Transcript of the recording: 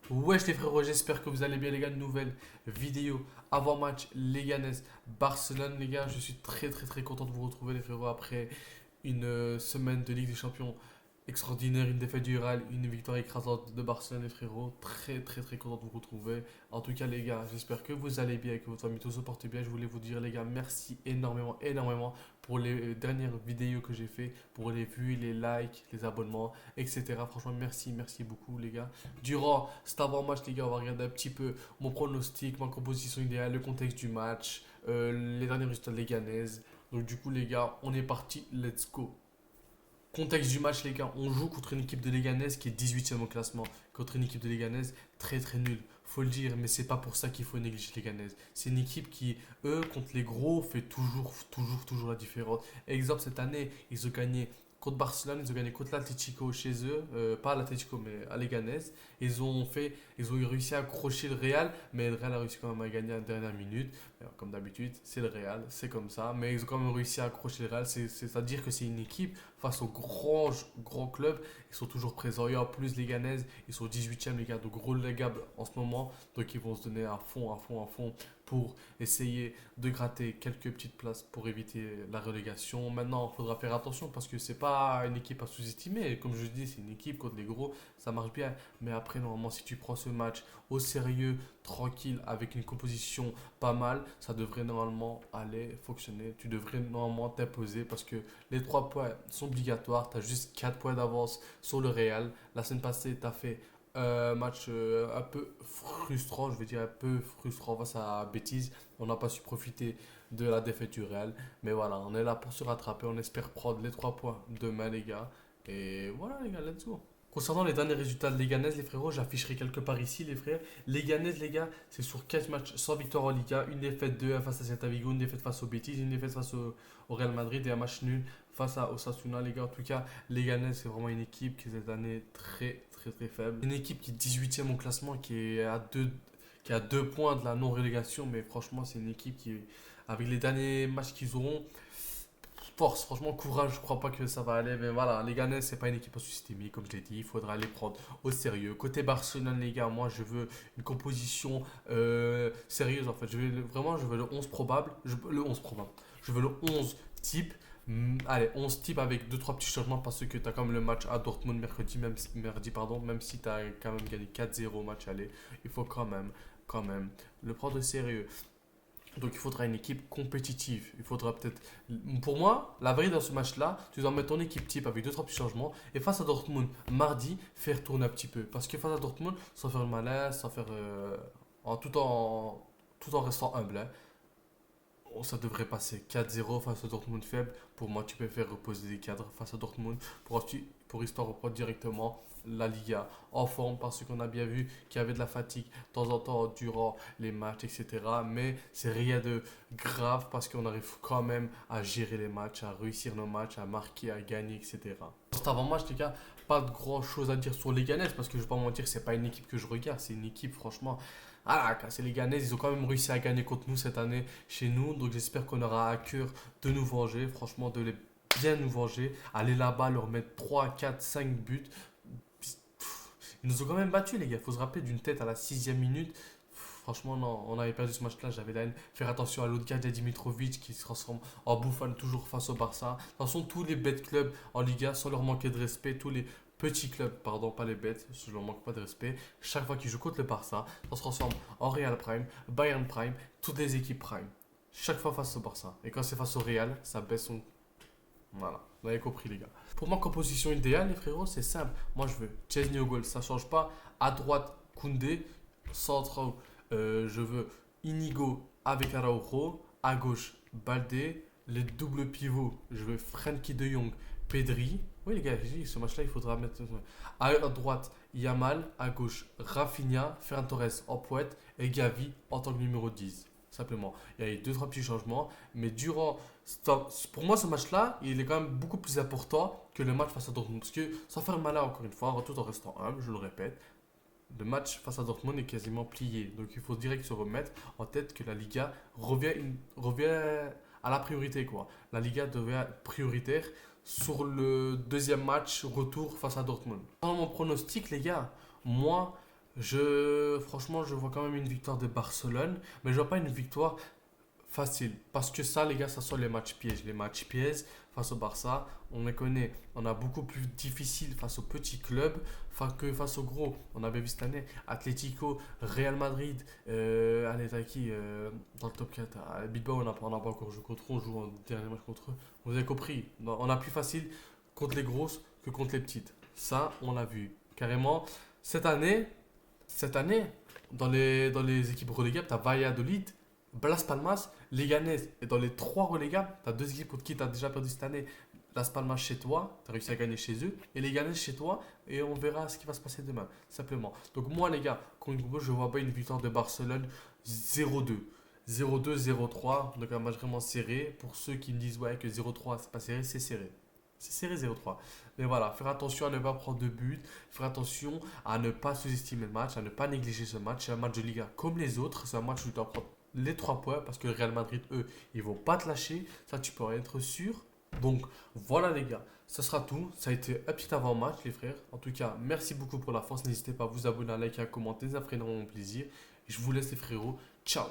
Wesh les frérots, j'espère que vous allez bien les gars, nouvelle vidéo avant-match Leganés Barcelone les gars, je suis très content de vous retrouver les frérots après une semaine de Ligue des Champions extraordinaire, une défaite du Real, une victoire écrasante de Barcelone les frérots, très content de vous retrouver. En tout cas les gars, j'espère que vous allez bien, que votre famille tout se porte bien. Je voulais vous dire les gars, merci énormément pour les dernières vidéos que j'ai fait, pour les vues, les likes, les abonnements, etc. Franchement merci beaucoup les gars. Durant cet avant-match les gars, on va regarder un petit peu mon pronostic, ma composition idéale, le contexte du match, les derniers résultats de Leganés. Donc du coup les gars, on est parti, let's go. Contexte du match, les gars, on joue contre une équipe de Leganés qui est 18e au classement, contre une équipe de Leganés très nulle. Faut le dire, mais c'est pas pour ça qu'il faut négliger Leganés. C'est une équipe qui, eux, contre les gros, fait toujours la différence. Exemple, cette année, ils ont gagné contre Barcelone, ils ont gagné contre l'Atlético chez eux, pas à l'Atlético, mais à Leganés. Ils ont réussi à accrocher le Real, mais le Real a réussi quand même à gagner à la dernière minute. Comme d'habitude, c'est le Real, c'est comme ça. Mais ils ont quand même réussi à accrocher le Real. C'est-à-dire que c'est une équipe face aux grands clubs. Ils sont toujours présents. Et en plus, les Ganaises, ils sont 18e, les gars, de gros légables en ce moment. Donc, ils vont se donner à fond pour essayer de gratter quelques petites places pour éviter la relégation. Maintenant, il faudra faire attention parce que c'est pas une équipe à sous-estimer. Comme je dis, c'est une équipe contre les gros, ça marche bien. Mais après, normalement, si tu prends ce match au sérieux, tranquille, avec une composition pas mal, ça devrait normalement aller fonctionner. Tu devrais normalement t'imposer parce que les 3 points sont obligatoires. Tu as juste 4 points d'avance sur le Real. La semaine passée, tu as fait un match un peu frustrant, je veux dire un peu frustrant face à Betis. On n'a pas su profiter de la défaite du Real. Mais voilà, on est là pour se rattraper. On espère prendre les 3 points demain, les gars. Et voilà, les gars, let's go. Concernant les derniers résultats de Leganés, les frérots, j'afficherai quelque part ici, les frères. Leganés, les gars, c'est sur 4 matchs sans victoire en Liga, une défaite 2 face à Celta Vigo, une défaite face au Betis, une défaite face au Real Madrid et un match nul face à Osasuna, les gars. En tout cas, Leganés, c'est vraiment une équipe qui cette année très faible. Une équipe qui est 18e au classement, qui est à 2 points de la non-relégation, mais franchement, c'est une équipe qui, avec les derniers matchs qu'ils auront, force, franchement, courage, je crois pas que ça va aller. Mais voilà, les Ganes, c'est pas une équipe à sous-estimer, comme je l'ai dit, il faudra les prendre au sérieux. Côté Barcelone, les gars, moi je veux une composition sérieuse en fait. Vraiment, je veux le 11 probable. Le 11 probable. Je veux le 11 type. Allez, 11 type avec deux trois petits changements parce que tu as quand même le match à Dortmund mercredi, pardon, même si tu as quand même gagné 4-0 au match aller, il faut quand même le prendre au sérieux. Donc il faudra une équipe compétitive. Il faudra peut-être. Pour moi, la vérité dans ce match-là, tu dois mettre ton équipe type avec deux trois petits changements. Et face à Dortmund, mardi, faire tourner un petit peu. Parce que face à Dortmund, sans faire le malin, sans faire. En, tout en restant humble, hein, ça devrait passer 4-0 face à Dortmund faible. Pour moi, tu peux faire reposer des cadres face à Dortmund pour histoire de reprendre directement la Liga en forme parce qu'on a bien vu qu'il y avait de la fatigue de temps en temps durant les matchs, etc. Mais c'est rien de grave parce qu'on arrive quand même à gérer les matchs, à réussir nos matchs, à marquer, à gagner, etc. Cet avant-match, les gars, pas de grand chose à dire sur les Ganettes parce que je vais pas mentir, c'est pas une équipe que je regarde, c'est une équipe franchement. Ah, c'est les Ganettes, ils ont quand même réussi à gagner contre nous cette année chez nous, donc j'espère qu'on aura à cœur de nous venger, franchement, de les bien nous venger, aller là-bas, leur mettre 3 4 5 buts. Ils nous ont quand même battus, les gars. Il faut se rappeler d'une tête à la 6e minute. Franchement, non, on avait perdu ce match-là, j'avais la haine. Faire attention à l'autre gars, Dimitrovic, qui se transforme en bouffon toujours face au Barça. De toute façon, tous les bêtes clubs en Liga, sans leur manquer de respect, tous les petits clubs, pardon, pas les bêtes, je leur manque pas de respect, chaque fois qu'ils jouent contre le Barça, ça se transforme en Real Prime, Bayern Prime, toutes les équipes Prime. Chaque fois face au Barça. Et quand c'est face au Real, ça baisse son. Voilà, vous avez compris les gars. Pour ma composition idéale, les frérots, c'est simple. Moi, je veux Chesney au goal, ça change pas. À droite, Koundé. Centre, je veux Inigo avec Araujo. À gauche, Balde. Les doubles pivots, je veux Frenkie de Jong, Pedri. Oui, les gars, ce match-là, il faudra mettre. À droite, Yamal. À gauche, Rafinha, Ferran Torres en poète et Gavi en tant que numéro 10. Simplement. Il y a eu deux, trois petits changements. Mais durant pour moi, ce match-là, il est quand même beaucoup plus important que le match face à Dortmund. Parce que, sans faire le malin, encore une fois, tout en restant humble, je le répète, le match face à Dortmund est quasiment plié. Donc, il faut direct se remettre en tête que la Liga revient à la priorité, quoi. La Liga devient prioritaire sur le deuxième match retour face à Dortmund. Dans mon pronostic, les gars, moi, Franchement, je vois quand même une victoire de Barcelone, mais je vois pas une victoire facile. Parce que ça, les gars, ça sont les matchs pièges. Les matchs pièges face au Barça, on les connaît. On a beaucoup plus difficile face aux petits clubs que face aux gros. On avait vu cette année Atlético, Real Madrid, allez, t'as qui dans le top 4 à Bilbao, on n'a pas encore joué contre eux, on joue en dernier match contre eux. Vous avez compris, on a plus facile contre les grosses que contre les petites. Ça, on l'a vu. Carrément, cette année, cette année, dans les équipes relégables, tu as Valladolid, Las Palmas, Leganés. Et dans les trois relégables, tu as deux équipes contre qui tu as déjà perdu cette année. Las Palmas chez toi, tu as réussi à gagner chez eux. Et Leganés chez toi, et on verra ce qui va se passer demain. Simplement. Donc, moi, les gars, contre Groupe, je ne vois pas une victoire de Barcelone 0-2. 0-2, 0-3. Donc, un match vraiment serré. Pour ceux qui me disent ouais, que 0-3, c'est pas serré, c'est serré. C'est serré 0-3. Mais voilà, faire attention à ne pas prendre de but, faire attention à ne pas sous-estimer le match, à ne pas négliger ce match. C'est un match de Liga comme les autres. C'est un match où tu dois prendre les 3 points parce que le Real Madrid, eux, ils vont pas te lâcher. Ça, tu peux en être sûr. Donc voilà les gars, ça sera tout. Ça a été un petit avant-match les frères. En tout cas, merci beaucoup pour la force. N'hésitez pas à vous abonner, à liker, à commenter. Ça ferait énormément plaisir. Et je vous laisse les frérots. Ciao.